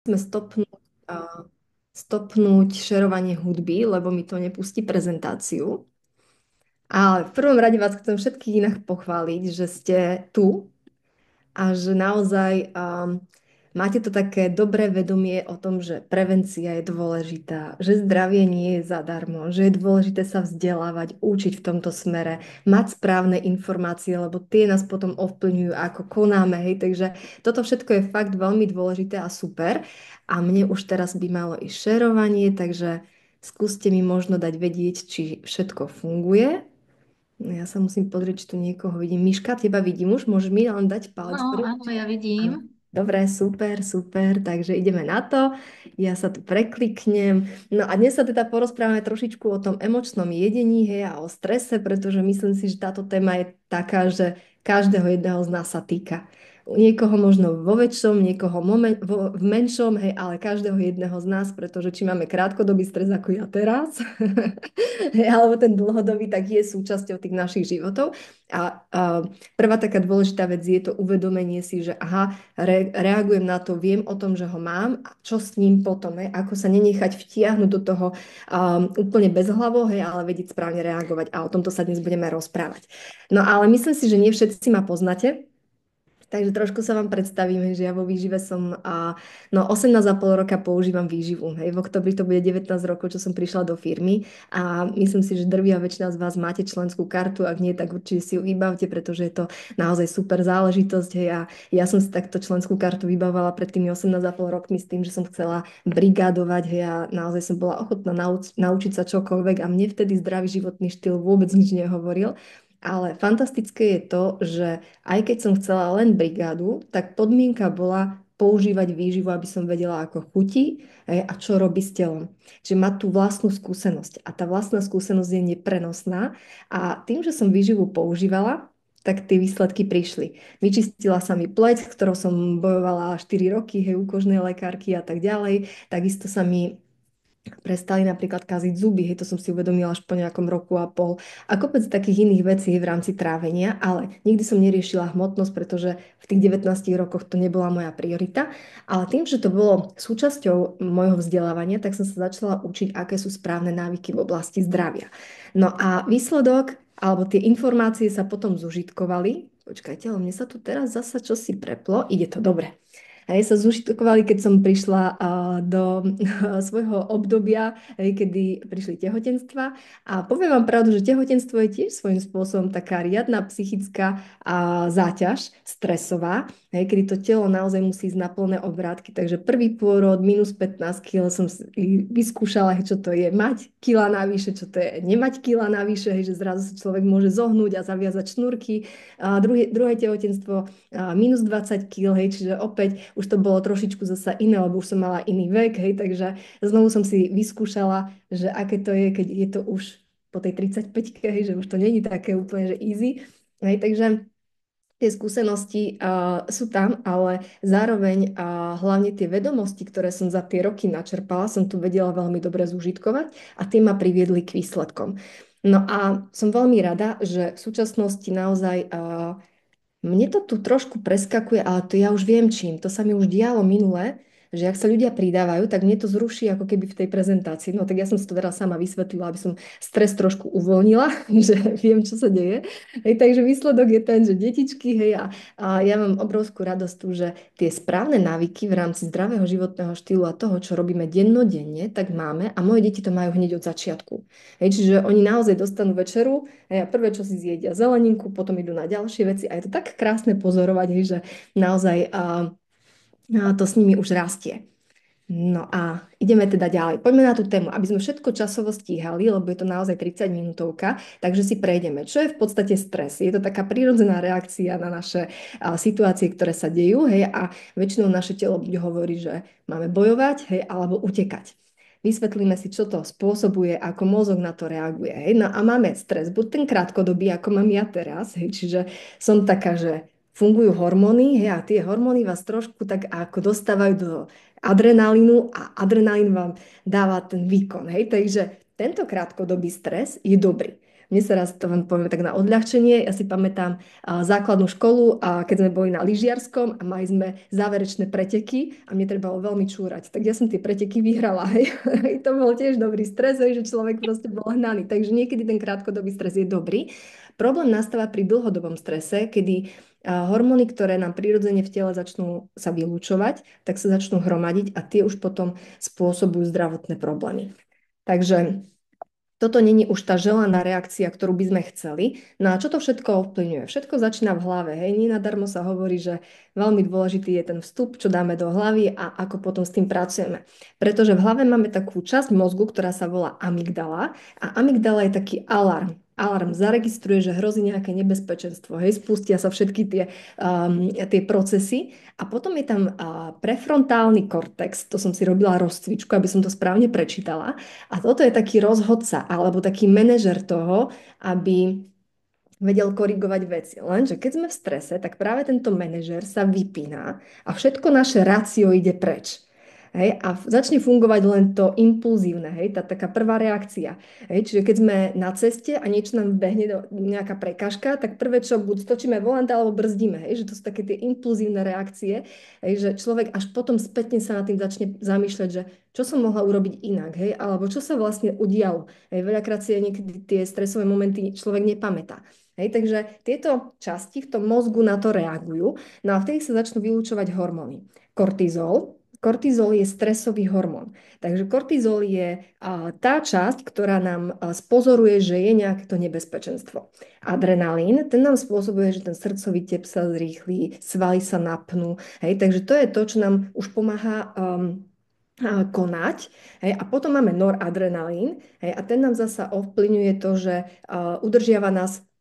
sme stopnúť šerovanie hudby, lebo mi to nepustí prezentáciu. Ale v prvom rade vás chcem všetkých inak pochváliť, že ste tu a že naozaj máte to také dobré vedomie o tom, že prevencia je dôležitá, že zdravie nie je zadarmo, že je dôležité sa vzdelávať, učiť v tomto smere, mať správne informácie, lebo tie nás potom ovplyvňujú, ako konáme, hej, takže toto všetko je fakt veľmi dôležité a super a mne už teraz by malo ísť šerovanie, takže skúste mi možno dať vedieť, či všetko funguje. No ja sa musím pozrieť, či tu niekoho vidím. Miška, teba vidím už, môžeš mi len dať palec No, hore? áno, ja Áno. vidím. Dobre, super, super, takže ideme na to. Ja sa tu prekliknem. No a dnes sa teda porozprávame trošičku o tom emočnom jedení, hej, a o strese, pretože myslím si, že táto téma je taká, že každého jedného z nás sa týka. Niekoho možno vo väčšom, niekoho v menšom, hej, ale každého jedného z nás, pretože či máme krátkodobý stres ako ja teraz, hej, alebo ten dlhodobý, tak je súčasťou tých našich životov. A prvá taká dôležitá vec je to uvedomenie si, že aha, reagujem na to, viem o tom, že ho mám, a čo s ním potom, hej, ako sa nenechať vtiahnuť do toho úplne bezhlavo, hej, ale vedieť správne reagovať. A o tomto sa dnes budeme rozprávať. No ale myslím si, že nie všetci ma poznáte. Takže trošku sa vám predstavím, že ja vo výžive som, no 18,5 roka používam výživu. Hej. V oktobri to bude 19 rokov, čo som prišla do firmy a myslím si, že drvivá väčšina z vás máte členskú kartu, ak nie, tak určite si ju vybavte, pretože je to naozaj super záležitosť. Hej. A ja som si takto členskú kartu vybavovala pred tými 18,5 rokmi s tým, že som chcela brigádovať, hej, a naozaj som bola ochotná naučiť sa čokoľvek a mne vtedy zdravý životný štýl vôbec nič nehovoril. Ale fantastické je to, že aj keď som chcela len brigádu, tak podmienka bola používať výživu, aby som vedela, ako chutí, a čo robí s telom. Čiže mať tú vlastnú skúsenosť. A tá vlastná skúsenosť je neprenosná. A tým, že som výživu používala, tak tie výsledky prišli. Vyčistila sa mi pleť, s ktorou som bojovala 4 roky, hej, u kožnej lekárky a tak ďalej. Takisto sa mi prestali napríklad kaziť zuby, hej, to som si uvedomila až po nejakom roku a pol. A kopec takých iných vecí v rámci trávenia, ale nikdy som neriešila hmotnosť, pretože v tých 19 rokoch to nebola moja priorita. Ale tým, že to bolo súčasťou môjho vzdelávania, tak som sa začala učiť, aké sú správne návyky v oblasti zdravia. No a výsledok, alebo tie informácie sa potom zužitkovali. Počkajte, ale mne sa tu teraz zasa čosi preplo. Ide to dobre. Hej, sa zužitkovali, keď som prišla do svojho obdobia, hej, kedy prišli tehotenstva. A poviem vám pravdu, že tehotenstvo je tiež svojím spôsobom taká riadna psychická záťaž, stresová, hej, kedy to telo naozaj musí ísť na plné obrátky. Takže prvý pôrod, minus 15 kg som si vyskúšala, hej, čo to je mať kila navyše, čo to je nemať kila navyše, hej, že zrazu sa človek môže zohnúť a zaviazať šnúrky. A druhé tehotenstvo minus 20 kg, hej, čiže opäť už to bolo trošičku zasa iné, lebo už som mala iný vek, hej, takže znovu som si vyskúšala, že aké to je, keď je to už po tej 35-ke, hej, že už to není také úplne, že easy, hej, takže tie skúsenosti sú tam, ale zároveň hlavne tie vedomosti, ktoré som za tie roky načerpala, som tu vedela veľmi dobre zúžitkovať a tie ma priviedli k výsledkom. No a som veľmi rada, že v súčasnosti naozaj mne to tu trošku preskakuje, ale to ja už viem čím. To sa mi už dialo minule, že ak sa ľudia pridávajú, tak mne to zruší ako keby v tej prezentácii. No tak ja som si to teraz sama vysvetlila, aby som stres trošku uvoľnila, že viem, čo sa deje. Hej, takže výsledok je ten, že detičky, hej, a ja mám obrovskú radosť tu, že tie správne návyky v rámci zdravého životného štýlu a toho, čo robíme dennodenne, tak máme a moje deti to majú hneď od začiatku. Hej, čiže oni naozaj dostanú večeru, hej, a prvé, čo si zjedia zeleninku, potom idú na ďalšie veci a je to tak krásne pozorovať, hej, že naozaj to s nimi už rastie. No a ideme teda ďalej. Poďme na tú tému, aby sme všetko časovo stíhali, lebo je to naozaj 30 minútovka, takže si prejdeme. Čo je v podstate stres? Je to taká prírodzená reakcia na naše situácie, ktoré sa dejú, hej, a väčšinou naše telo bude hovoriť, že máme bojovať, hej, alebo utekať. Vysvetlíme si, čo to spôsobuje, ako mozog na to reaguje. Hej. No a máme stres, buď ten krátkodobý, ako mám ja teraz, hej, čiže som taká, že fungujú hormóny, hej, a tie hormóny vás trošku tak ako dostávajú do adrenalínu a adrenalín vám dáva ten výkon. Hej. Takže tento krátkodobý stres je dobrý. Mne sa raz, to vám poviem tak na odľahčenie, ja si pamätám základnú školu, a keď sme boli na lyžiarskom a mali sme záverečné preteky a mne trebalo veľmi čúrať. Tak ja som tie preteky vyhrala. Hej. To bol tiež dobrý stres, hej, že človek proste bol hnaný. Takže niekedy ten krátkodobý stres je dobrý. Problém nastáva pri dlhodobom strese, kedy hormóny, ktoré nám prirodzene v tele začnú sa vylúčovať, tak sa začnú hromadiť a tie už potom spôsobujú zdravotné problémy. Takže toto není už tá želaná reakcia, ktorú by sme chceli. No a čo to všetko ovplyvňuje? Všetko začína v hlave. Hej, nenadarmo sa hovorí, že veľmi dôležitý je ten vstup, čo dáme do hlavy a ako potom s tým pracujeme. Pretože v hlave máme takú časť mozgu, ktorá sa volá amygdala a amygdala je taký alarm. Alarm zaregistruje, že hrozí nejaké nebezpečenstvo. Hej, spustia sa všetky tie procesy a potom je tam prefrontálny kortex, to som si robila rozcvičku, aby som to správne prečítala. A toto je taký rozhodca alebo taký manažer toho, aby vedel korigovať veci. Lenže keď sme v strese, tak práve tento manažer sa vypína a všetko naše rácio ide preč. Hej, a začne fungovať len to impulzívne, hej, tá taká prvá reakcia. Hej, čiže keď sme na ceste a niečo nám behne nejaká prekažka, tak prvé, čo buď stočíme volant alebo brzdíme. Hej, že to sú také tie impulzívne reakcie, hej, že človek až potom spätne sa nad tým začne zamýšľať, že čo som mohla urobiť inak, hej, alebo čo sa vlastne udialo. Hej, veľakrát si niekedy tie stresové momenty človek nepamätá. Hej, takže tieto časti v tom mozgu na to reagujú, no a vtedy sa začnú vylúčovať hormóny. Kortizol. Kortizol je stresový hormón. Takže kortizol je tá časť, ktorá nám spozoruje, že je nejaké to nebezpečenstvo. Adrenalín, ten nám spôsobuje, že ten srdcový tep sa zrýchli, svaly sa napnú. Hej, takže to je to, čo nám už pomáha konať. Hej, a potom máme noradrenalín, hej, a ten nám zasa ovplyvňuje to, že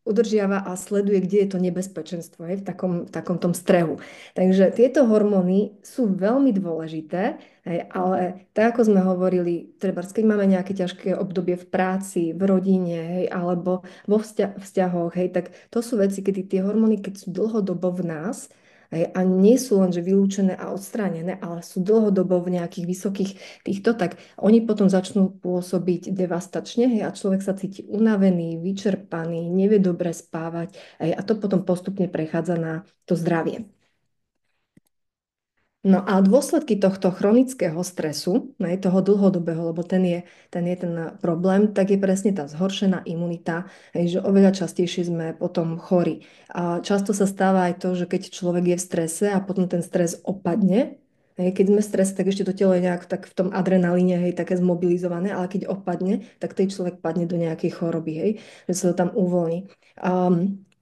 udržiava a sleduje, kde je to nebezpečenstvo, hej, v takom tom strehu. Takže tieto hormóny sú veľmi dôležité, hej, ale tak ako sme hovorili, treba, keď máme nejaké ťažké obdobie v práci, v rodine, hej, alebo vo vzťahoch, hej, tak to sú veci, kedy tie hormóny, keď sú dlhodobo v nás, hej, a nie sú lenže vylúčené a odstránené, ale sú dlhodobo v nejakých vysokých týchto, tak oni potom začnú pôsobiť devastačne, hej, a človek sa cíti unavený, vyčerpaný, nevie dobre spávať, hej, a to potom postupne prechádza na to zdravie. No a dôsledky tohto chronického stresu, toho dlhodobého, lebo ten problém, tak je presne tá zhoršená imunita, že oveľa častejšie sme potom chorí. A často sa stáva aj to, že keď človek je v strese a potom ten stres opadne, keď sme v strese, tak ešte to telo je nejak tak v tom adrenalíne, hej, také zmobilizované, ale keď opadne, tak tej človek padne do nejakej choroby, hej, že sa to tam uvoľní.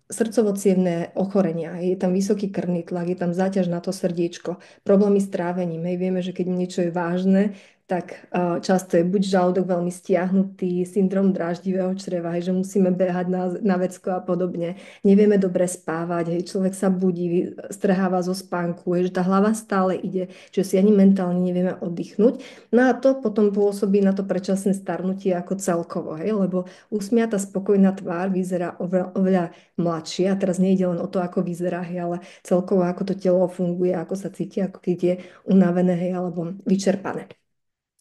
Srdcovo-cievne ochorenia, je tam vysoký krvný tlak, je tam záťaž na to srdiečko, problémy s trávením. Hej, vieme, že keď niečo je vážne, tak často je buď žalúdok veľmi stiahnutý, syndrom dráždivého čreva, hej, že musíme behať na vecko a podobne. Nevieme dobre spávať, hej, človek sa budí, strháva zo spánku, hej, že tá hlava stále ide, že si ani mentálne nevieme oddychnúť. No a to potom pôsobí na to predčasné starnutie ako celkovo, hej, lebo usmiatá spokojná tvár vyzerá oveľa mladšie a teraz nejde len o to, ako vyzerá, hej, ale celkovo ako to telo funguje, ako sa cíti, ako keď je unavené, hej, alebo vyčerpané.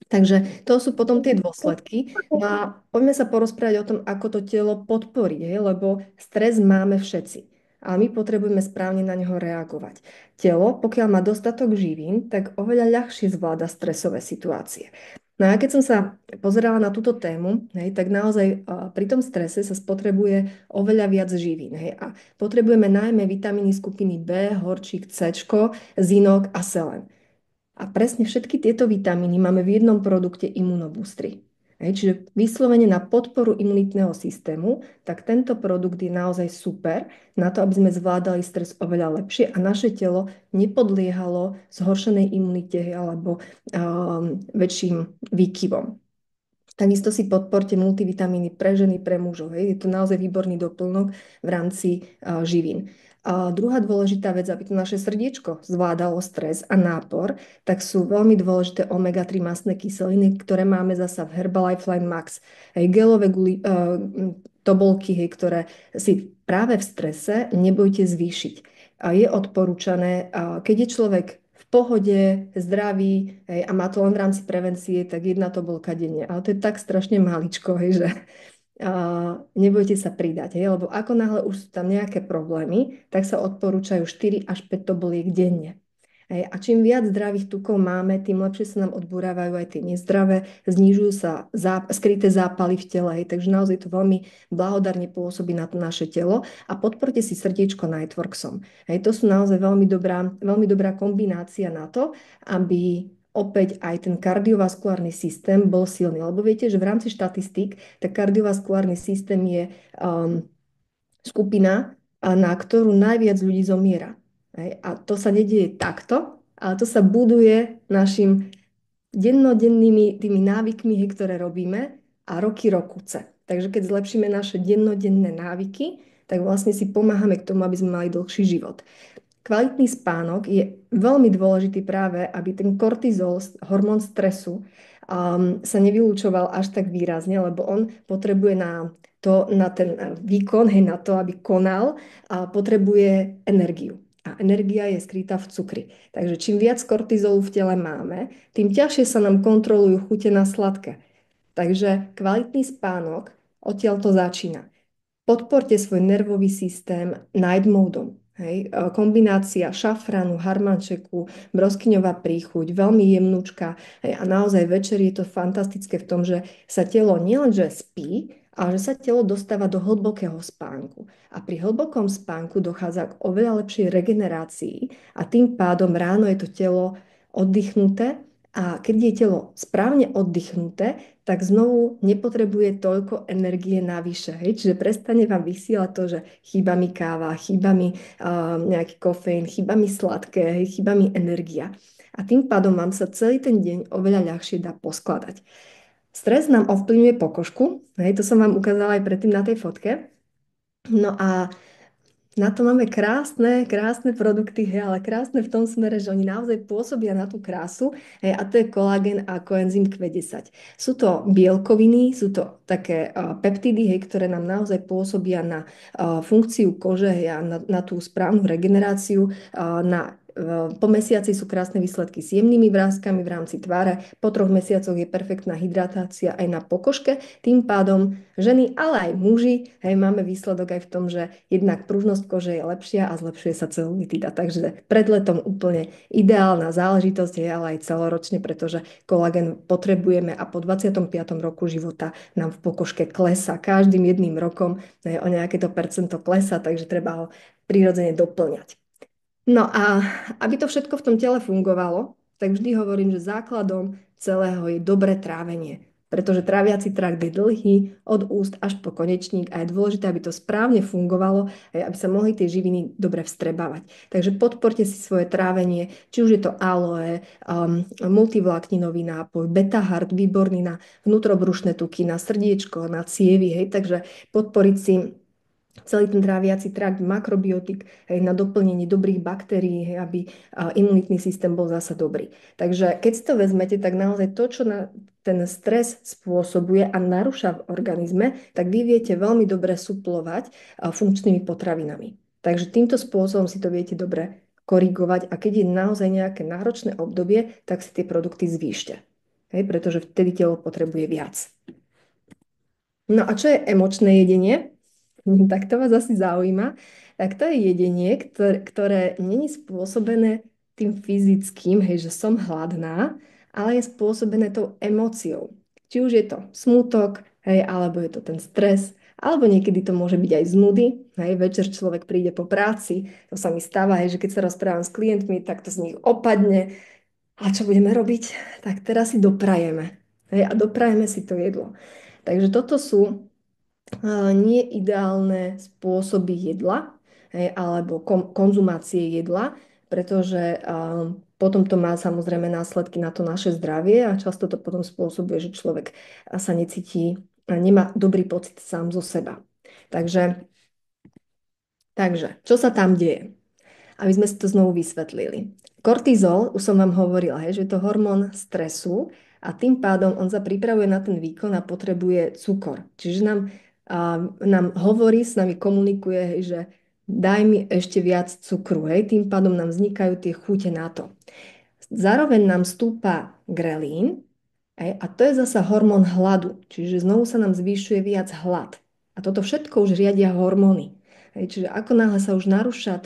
Takže to sú potom tie dôsledky. No a poďme sa porozprávať o tom, ako to telo podporiť, hej? Lebo stres máme všetci. A my potrebujeme správne na neho reagovať. Telo, pokiaľ má dostatok živín, tak oveľa ľahšie zvláda stresové situácie. No a keď som sa pozerala na túto tému, hej, tak naozaj pri tom strese sa spotrebuje oveľa viac živín. Hej, a potrebujeme najmä vitamíny skupiny B, horčík, C, zinok a selen. A presne všetky tieto vitamíny máme v jednom produkte Immunoboostry. Čiže vyslovene na podporu imunitného systému, tak tento produkt je naozaj super na to, aby sme zvládali stres oveľa lepšie a naše telo nepodliehalo zhoršenej imunite alebo väčším výkyvom. Takisto si podporte multivitamíny pre ženy, pre mužov. Hej. Je to naozaj výborný doplnok v rámci živín. A druhá dôležitá vec, aby to naše srdiečko zvládalo stres a nápor, tak sú veľmi dôležité omega-3 mastné kyseliny, ktoré máme zasa v Herbalife Line Max. Hej, gelové tobolky, hej, ktoré si práve v strese nebojte zvýšiť. A je odporúčané, keď je človek v pohode, zdravý, hej, a má to len v rámci prevencie, tak jedna tobolka denne. Ale to je tak strašne maličko, hej, že nebojte sa pridať, hej, lebo ako náhle už sú tam nejaké problémy, tak sa odporúčajú 4 až 5 tobliek denne. Hej, a čím viac zdravých tukov máme, tým lepšie sa nám odburávajú aj tie nezdravé, znižujú sa skryté zápaly v tele, hej, takže naozaj to veľmi blahodárne pôsobí na to naše telo a podporte si srdiečko Nightworksom. Hej, to sú naozaj veľmi dobrá kombinácia na to, aby opäť aj ten kardiovaskulárny systém bol silný. Lebo viete, že v rámci štatistík, tak kardiovaskulárny systém je um, skupina, na ktorú najviac ľudí zomiera. Hej? A to sa nedieje takto, ale to sa buduje našim dennodennými tými návykmi, hej, ktoré robíme a roky rokúce. Takže keď zlepšíme naše dennodenné návyky, tak vlastne si pomáhame k tomu, aby sme mali dlhší život. Kvalitný spánok je veľmi dôležitý práve, aby ten kortizol, hormón stresu, sa nevylúčoval až tak výrazne, lebo on potrebuje na ten výkon, hej, na to, aby konal, a potrebuje energiu. A energia je skrytá v cukri. Takže čím viac kortizolu v tele máme, tým ťažšie sa nám kontrolujú chute na sladké. Takže kvalitný spánok odtiaľ to začína. Podporte svoj nervový systém night modom. Hej. Kombinácia šafránu, harmančeku, broskyňová príchuť, veľmi jemnúčka. Hej. A naozaj večer je to fantastické v tom, že sa telo nielenže spí, ale že sa telo dostáva do hlbokého spánku. A pri hlbokom spánku dochádza k oveľa lepšej regenerácii a tým pádom ráno je to telo oddychnuté a keď je telo správne oddychnuté, tak znovu nepotrebuje toľko energie navyše. Hej? Čiže prestane vám vysielať to, že chýba mi káva, chýba mi nejaký kofeín, chýba mi sladké, hej? Chýba mi energia. A tým pádom vám sa celý ten deň oveľa ľahšie dá poskladať. Stres nám ovplyvňuje pokožku, hej? To som vám ukázala aj predtým na tej fotke. No a na to máme krásne produkty, hej, ale krásne v tom smere, že oni naozaj pôsobia na tú krásu, hej, a to je kolagén a koenzym Q10. Sú to bielkoviny, sú to také peptidy, hej, ktoré nám naozaj pôsobia na funkciu kože, hej, a na tú správnu regeneráciu, po mesiaci sú krásne výsledky s jemnými vrástkami v rámci tváre, po 3 mesiacoch je perfektná hydratácia aj na pokožke, tým pádom ženy, ale aj muži, hej, máme výsledok aj v tom, že jednak pružnosť kože je lepšia a zlepšuje sa celulitida. Takže pred letom úplne ideálna záležitosť je, ale aj celoročne, pretože kolagén potrebujeme a po 25. roku života nám v pokožke klesá. Každým jedným rokom o nejaké to percento klesá, takže treba ho prirodzene doplňať. No a aby to všetko v tom tele fungovalo, tak vždy hovorím, že základom celého je dobré trávenie. Pretože tráviaci trakt je dlhý od úst až po konečník a je dôležité, aby to správne fungovalo, aby sa mohli tie živiny dobre vstrebávať. Takže podporte si svoje trávenie, či už je to aloe, multivlákninový nápoj, beta-hart, výborný na vnútrobrušné tuky, na srdiečko, na cievy, hej, takže podporiť si celý ten tráviaci trakt, makrobiotik, hej, na doplnenie dobrých baktérií, hej, aby imunitný systém bol zasa dobrý. Takže keď si to vezmete, tak naozaj to, čo ten stres spôsobuje a narúša v organizme, tak vy viete veľmi dobre suplovať funkčnými potravinami. Takže týmto spôsobom si to viete dobre korigovať a keď je naozaj nejaké náročné obdobie, tak si tie produkty zvýšte. Hej, pretože vtedy telo potrebuje viac. No a čo je emočné jedenie? Tak to vás asi zaujíma. Tak to je jedenie, ktoré není spôsobené tým fyzickým, hej, že som hladná, ale je spôsobené tou emóciou. Či už je to smútok, hej, alebo je to ten stres, alebo niekedy to môže byť aj z nudy. Hej, večer človek príde po práci, to sa mi stáva, hej, že keď sa rozprávam s klientmi, tak to z nich opadne. A čo budeme robiť? Tak teraz si doprajeme. Hej, a doprajeme si to jedlo. Takže toto sú nie ideálne spôsoby jedla, hej, alebo konzumácie jedla, pretože potom to má samozrejme následky na to naše zdravie a často to potom spôsobuje, že človek sa necíti, nemá dobrý pocit sám zo seba. Takže, čo sa tam deje? Aby sme si to znovu vysvetlili. Kortizol, už som vám hovorila, hej, že je to hormón stresu a tým pádom on sa pripravuje na ten výkon a potrebuje cukor. Čiže nám hovorí, s nami komunikuje, hej, že daj mi ešte viac cukru. Hej, tým pádom nám vznikajú tie chute na to. Zároveň nám stúpa grelín A to je zasa hormón hladu, čiže znovu sa nám zvyšuje viac hlad. A toto všetko už riadia hormóny. Čiže ako náhle sa už narúša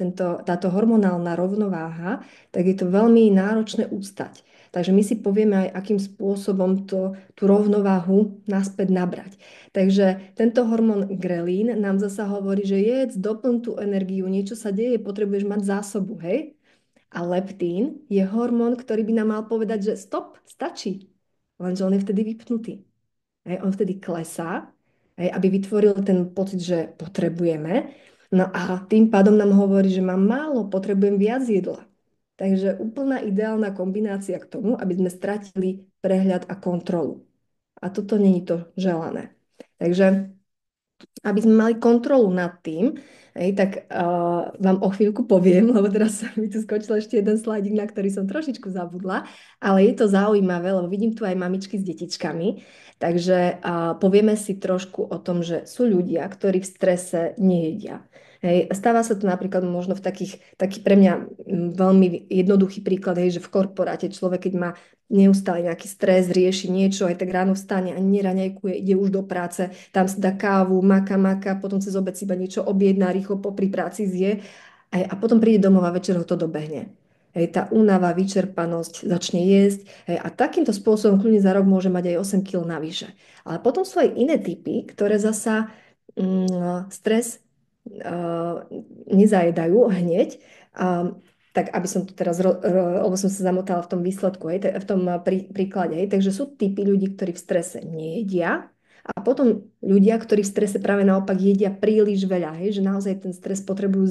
táto hormonálna rovnováha, tak je to veľmi náročné ustať. Takže my si povieme aj, akým spôsobom tú rovnováhu naspäť nabrať. Takže tento hormón grelín nám zasa hovorí, že jedz, doplň tú energiu, niečo sa deje, potrebuješ mať zásobu, hej? A leptín je hormón, ktorý by nám mal povedať, že stop, stačí. Lenže on je vtedy vypnutý. On vtedy klesá, aby vytvoril ten pocit, že potrebujeme. No a tým pádom nám hovorí, že mám málo, potrebujem viac jedla. Takže úplná ideálna kombinácia k tomu, aby sme stratili prehľad a kontrolu. A toto není to želané. Takže aby sme mali kontrolu nad tým, tak vám o chvíľku poviem, lebo teraz mi tu skočil ešte jeden slajdík, na ktorý som trošičku zabudla, ale je to zaujímavé, lebo vidím tu aj mamičky s detičkami, takže povieme si trošku o tom, že sú ľudia, ktorí v strese nejedia. Stáva sa to napríklad možno v taký pre mňa veľmi jednoduchý príklad, že v korporáte človek, keď má neustále nejaký stres, rieši niečo, aj tak ráno vstane, ani neraňajkuje, ide už do práce, tam si dá kávu, maka, potom cez obed si iba niečo objedná, rýchlo popri práci zje a potom príde domov a večer ho to dobehne. Tá únava, vyčerpanosť, začne jesť a takýmto spôsobom kľudne za rok môže mať aj 8 kg navyše. Ale potom sú aj iné typy, ktoré zasa stres nezajedajú hneď, tak aby som to teraz, lebo som sa zamotala v tom výsledku, v tom príklade. Takže sú typy ľudí, ktorí v strese nejedia a potom ľudia, ktorí v strese práve naopak jedia príliš veľa, že naozaj ten stres potrebujú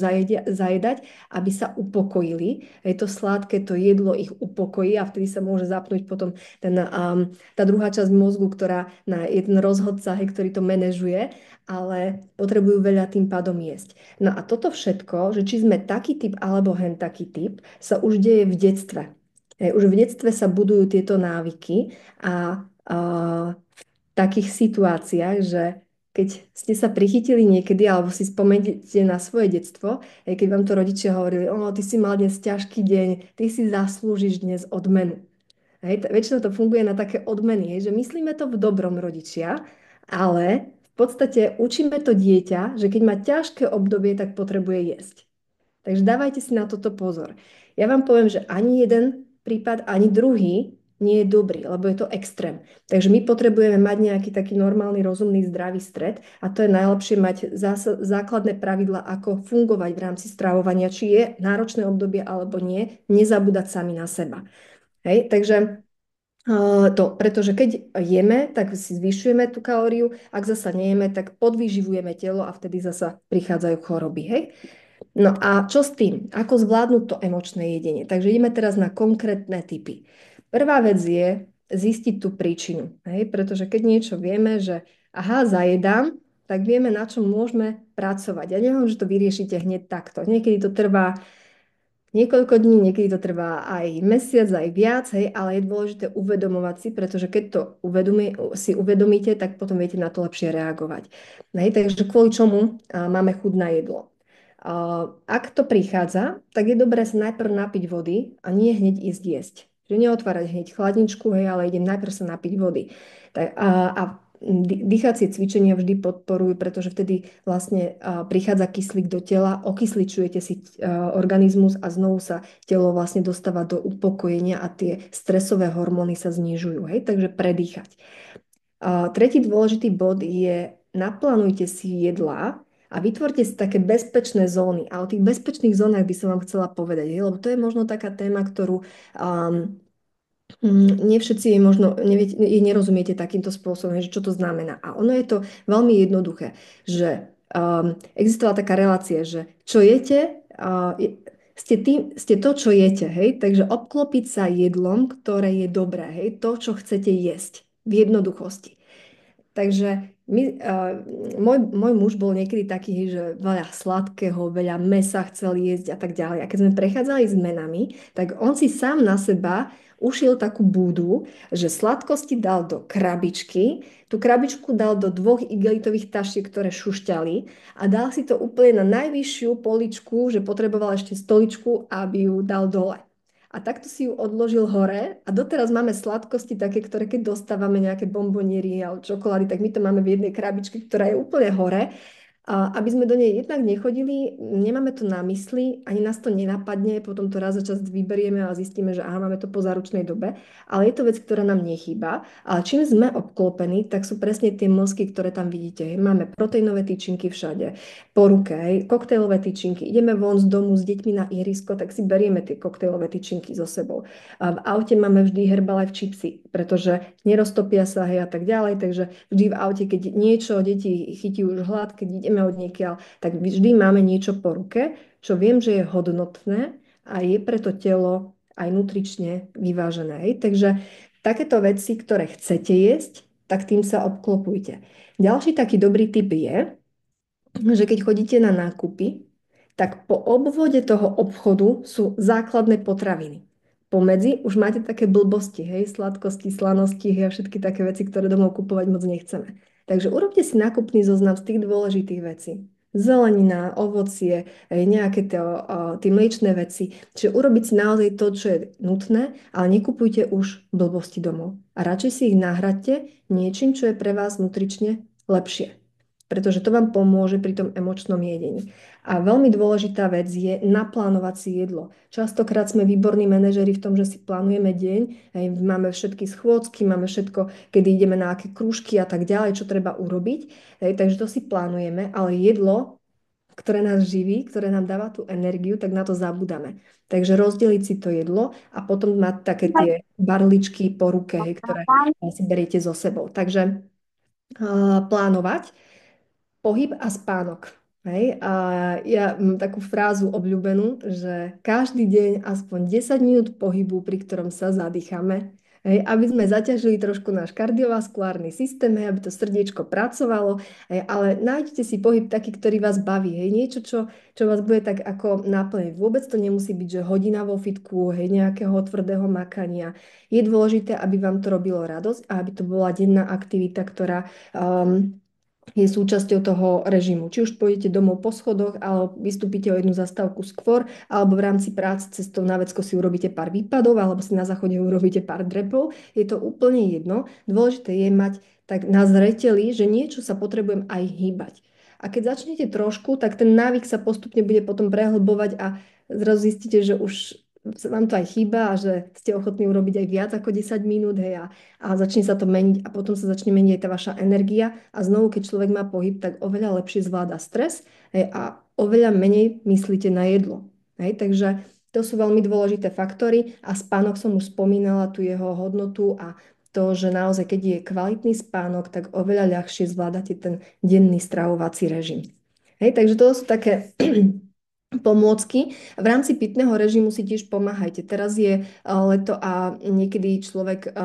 zajedať, aby sa upokojili. To sladké, to jedlo ich upokojí a vtedy sa môže zapnúť potom tá druhá časť mozgu, ktorá je ten rozhodca, ktorý to manažuje, ale potrebujú veľa tým pádom jesť. No a toto všetko, že či sme taký typ alebo hen taký typ, sa už deje v detstve. Už v detstve sa budujú tieto návyky a v takých situáciách, že keď ste sa prichytili niekedy, alebo si spomeniete na svoje detstvo, keď vám to rodičia hovorili, ty si mal dnes ťažký deň, ty si zaslúžiš dnes odmenu. Väčšinou to funguje na také odmeny, že myslíme to v dobrom rodičia, ale v podstate učíme to dieťa, že keď má ťažké obdobie, tak potrebuje jesť. Takže dávajte si na toto pozor. Ja vám poviem, že ani jeden prípad, ani druhý nie je dobrý, lebo je to extrém. Takže my potrebujeme mať nejaký taký normálny, rozumný, zdravý stred a to je najlepšie mať základné pravidla, ako fungovať v rámci stravovania, či je náročné obdobie alebo nie, nezabúdať sami na seba. Takže pretože keď jeme, tak si zvyšujeme tú kalóriu, ak zasa nejeme, tak podvyživujeme telo a vtedy zasa prichádzajú choroby. No a čo s tým? Ako zvládnuť to emočné jedenie? Takže ideme teraz na konkrétne typy. Prvá vec je zistiť tú príčinu. Pretože keď niečo vieme, že aha, zajedám, tak vieme, na čom môžeme pracovať. Ja neviem, že to vyriešite hneď takto. Niekedy to trvá niekoľko dní, niekedy to trvá aj mesiac, aj viac, ale je dôležité uvedomovať si, pretože keď to si uvedomíte, tak potom viete na to lepšie reagovať. Takže kvôli čomu máme chuť na jedlo. Ak to prichádza, tak je dobré sa najprv napiť vody a nie hneď ísť jesť. Že neotvárať hneď chladničku, ale idem najprv sa napiť vody. A dýchacie cvičenia vždy podporujú, pretože vtedy vlastne prichádza kyslík do tela, okysličujete si organizmus a znovu sa telo vlastne dostáva do upokojenia a tie stresové hormóny sa znižujú. Takže predýchať. Tretí dôležitý bod je naplánujte si jedlá a vytvorte si také bezpečné zóny. A o tých bezpečných zónach by som vám chcela povedať, lebo to je možno taká téma, ktorú nie všetci nerozumiete takýmto spôsobom, že čo to znamená. A ono je to veľmi jednoduché, že existovala taká relácia, že čo jete, ste to, čo jete, takže obklopiť sa jedlom, ktoré je dobré, to, čo chcete jesť v jednoduchosti. Takže môj muž bol niekedy taký, že veľa sladkého, veľa mesa chcel jesť a tak ďalej. A keď sme prechádzali zmenami, tak on si sám na seba ušiel takú búdu, že sladkosti dal do krabičky, tú krabičku dal do 2 igelitových tašiek, ktoré šušťali a dal si to úplne na najvyššiu poličku, že potreboval ešte stoličku, aby ju dal dole. A takto si ju odložil hore a doteraz máme sladkosti také, ktoré keď dostávame nejaké bomboniery alebo čokolády, tak my to máme v jednej krabičke, ktorá je úplne hore. A aby sme do nej jednak nechodili, nemáme to na mysli, ani nás to nenapadne, potom to raz za čas vyberieme a zistíme, že aha, máme to po záručnej dobe, ale je to vec, ktorá nám nechýba. Ale čím sme obklopení, tak sú presne tie mlsky, ktoré tam vidíte. Máme proteínové tyčinky všade, po ruke, hej, koktejlové tyčinky. Ideme von z domu s deťmi na ihrisko, tak si berieme tie koktejlové tyčinky so sebou. A v aute máme vždy Herbalife čipsy, pretože neroztopia sa, hej, a tak ďalej, takže vždy v aute, keď niečo, deti chytí už hlad, keď ideme od niekiaľ, tak vždy máme niečo po ruke, čo viem, že je hodnotné a je pre to telo aj nutrične vyvážené. Hej. Takže takéto veci, ktoré chcete jesť, tak tým sa obklopujte. Ďalší taký dobrý tip je, že keď chodíte na nákupy, tak po obvode toho obchodu sú základné potraviny. Pomedzi už máte také blbosti, hej, sladkosti, slanosti hej, a všetky také veci, ktoré domov kupovať moc nechceme. Takže urobte si nákupný zoznam z tých dôležitých vecí. Zelenina, ovocie, nejaké tie mliečne veci. Čiže urobiť si naozaj to, čo je nutné, ale nekupujte už blbosti domov. A radšej si ich nahradte niečím, čo je pre vás nutrične lepšie, pretože to vám pomôže pri tom emočnom jedení. A veľmi dôležitá vec je naplánovať si jedlo. Častokrát sme výborní manažeri v tom, že si plánujeme deň, hej, máme všetky schôdzky, máme všetko, kedy ideme na aké krúžky a tak ďalej, čo treba urobiť. Hej, takže to si plánujeme, ale jedlo, ktoré nás živí, ktoré nám dáva tú energiu, tak na to zabudáme. Takže rozdeliť si to jedlo a potom mať také tie barličky po ruke, hej, ktoré si beriete so sebou. Takže plánovať. Pohyb a spánok. Hej? A ja mám takú frázu obľúbenú, že každý deň aspoň 10 minút pohybu, pri ktorom sa zadýchame, hej? Aby sme zaťažili trošku náš kardiovaskulárny systém, hej? Aby to srdiečko pracovalo, hej? Ale nájdete si pohyb taký, ktorý vás baví, hej? Niečo, čo vás bude tak ako náplniť. Vôbec to nemusí byť, že hodina vo fitku, hej? Nejakého tvrdého makania. Je dôležité, aby vám to robilo radosť a aby to bola denná aktivita, ktorá je súčasťou toho režimu. Či už pôjdete domov po schodoch, alebo vystúpite o jednu zastávku skôr, alebo v rámci práce cestou na vecko si urobíte pár výpadov, alebo si na záchode urobíte pár drepov. Je to úplne jedno. Dôležité je mať tak na zreteli, že niečo sa potrebujem aj hýbať. A keď začnete trošku, tak ten návyk sa postupne bude potom prehlbovať a zrazu zistíte, že už vám to aj chýba a že ste ochotní urobiť aj viac ako 10 minút, hej, a začne sa to meniť a potom sa začne meniť aj tá vaša energia a znovu, keď človek má pohyb, tak oveľa lepšie zvláda stres, hej, a oveľa menej myslíte na jedlo. Hej, takže to sú veľmi dôležité faktory a spánok som už spomínala, tú jeho hodnotu a to, že naozaj, keď je kvalitný spánok, tak oveľa ľahšie zvládate ten denný stravovací režim. Hej, takže to sú také pomôcky. V rámci pitného režimu si tiež pomáhajte. Teraz je leto a niekedy človek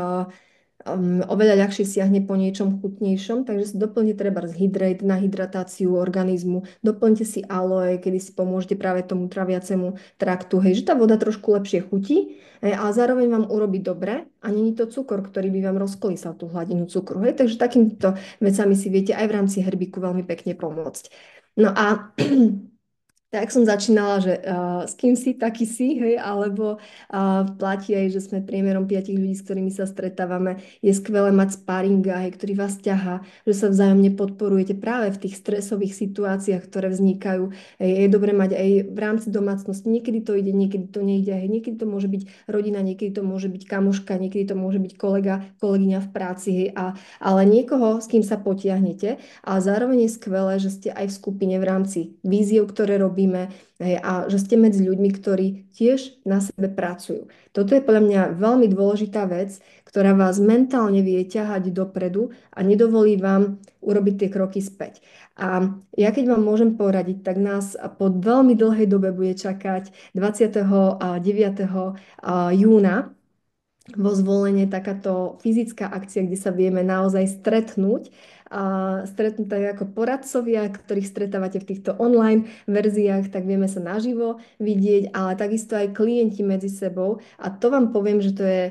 oveľa ľahšie siahne po niečom chutnejšom, takže si doplňte treba hydrate na hydratáciu organizmu, doplňte si aloe, kedy si pomôžete práve tomu traviacemu traktu, hej, že tá voda trošku lepšie chutí, ale zároveň vám urobí dobre a není to cukor, ktorý by vám rozkolísal tú hladinu cukru. Hej, takže takýmito vecami si viete aj v rámci herbíku veľmi pekne pomôcť. No a tak som začínala, že s kým si, taký si, hej, alebo platí aj, že sme priemerom 5 ľudí, s ktorými sa stretávame. Je skvelé mať sparinga, hej, ktorý vás ťahá, že sa vzájomne podporujete práve v tých stresových situáciách, ktoré vznikajú. Hej, je dobre mať aj v rámci domácnosti. Niekedy to ide, niekedy to nejde. Hej, niekedy to môže byť rodina, niekedy to môže byť kamoška, niekedy to môže byť kolega, kolegyňa v práci. Hej, ale niekoho, s kým sa potiahnete. A zároveň je skvelé, že ste aj v skupine v rámci víziev, ktoré robíme, hej, a že ste medzi ľuďmi, ktorí tiež na sebe pracujú. Toto je podľa mňa veľmi dôležitá vec, ktorá vás mentálne vie ťahať dopredu a nedovolí vám urobiť tie kroky späť. A ja keď vám môžem poradiť, tak nás po veľmi dlhej dobe bude čakať 29. júna vo Zvolenie takáto fyzická akcia, kde sa vieme naozaj stretnúť. Stretnúť tak ako poradcovia, ktorých stretávate v týchto online verziách, tak vieme sa naživo vidieť, ale takisto aj klienti medzi sebou. A to vám poviem, že to je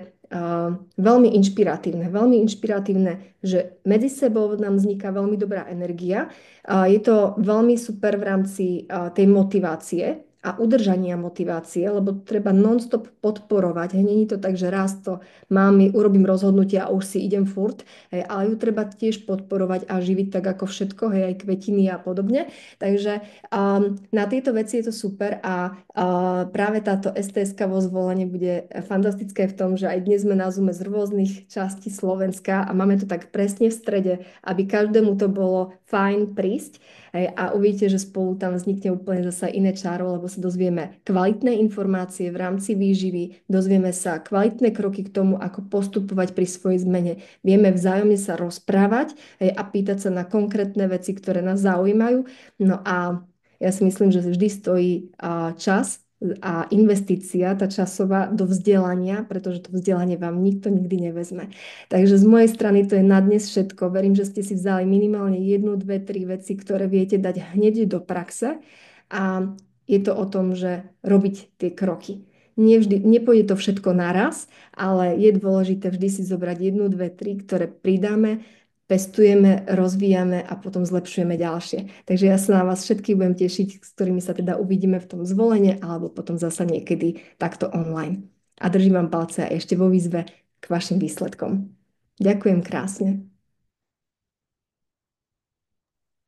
veľmi inšpiratívne. Veľmi inšpiratívne, že medzi sebou nám vzniká veľmi dobrá energia. Je to veľmi super v rámci tej motivácie, a udržania motivácie, lebo treba non-stop podporovať. Hej, nie je to tak, že raz to mám, urobím rozhodnutie a už si idem furt, hej, ale ju treba tiež podporovať a živiť tak ako všetko, hej, aj kvetiny a podobne. Takže na tieto veci je to super a práve táto STS vo Zvolenie bude fantastické v tom, že aj dnes sme na Zoome z rôznych častí Slovenska a máme to tak presne v strede, aby každému to bolo fajn prísť. Hej, a uvidíte, že spolu tam vznikne úplne zasa iné čaro, lebo sa dozvieme kvalitné informácie v rámci výživy, dozvieme sa kvalitné kroky k tomu, ako postupovať pri svojej zmene. Vieme vzájomne sa rozprávať, hej, a pýtať sa na konkrétne veci, ktoré nás zaujímajú. No a ja si myslím, že vždy stojí čas a investícia, tá časová, do vzdelania, pretože to vzdelanie vám nikto nikdy nevezme. Takže z mojej strany to je na dnes všetko. Verím, že ste si vzali minimálne jednu, dve, tri veci, ktoré viete dať hneď do praxe. A je to o tom, že robiť tie kroky. Nevždy, nepôjde to všetko naraz, ale je dôležité vždy si zobrať jednu, dve, tri, ktoré pridáme, pestujeme, rozvíjame a potom zlepšujeme ďalšie. Takže ja sa na vás všetkých budem tešiť, s ktorými sa teda uvidíme v tom zvolenie alebo potom zasa niekedy takto online. A držím vám palce a ešte vo výzve k vašim výsledkom. Ďakujem krásne.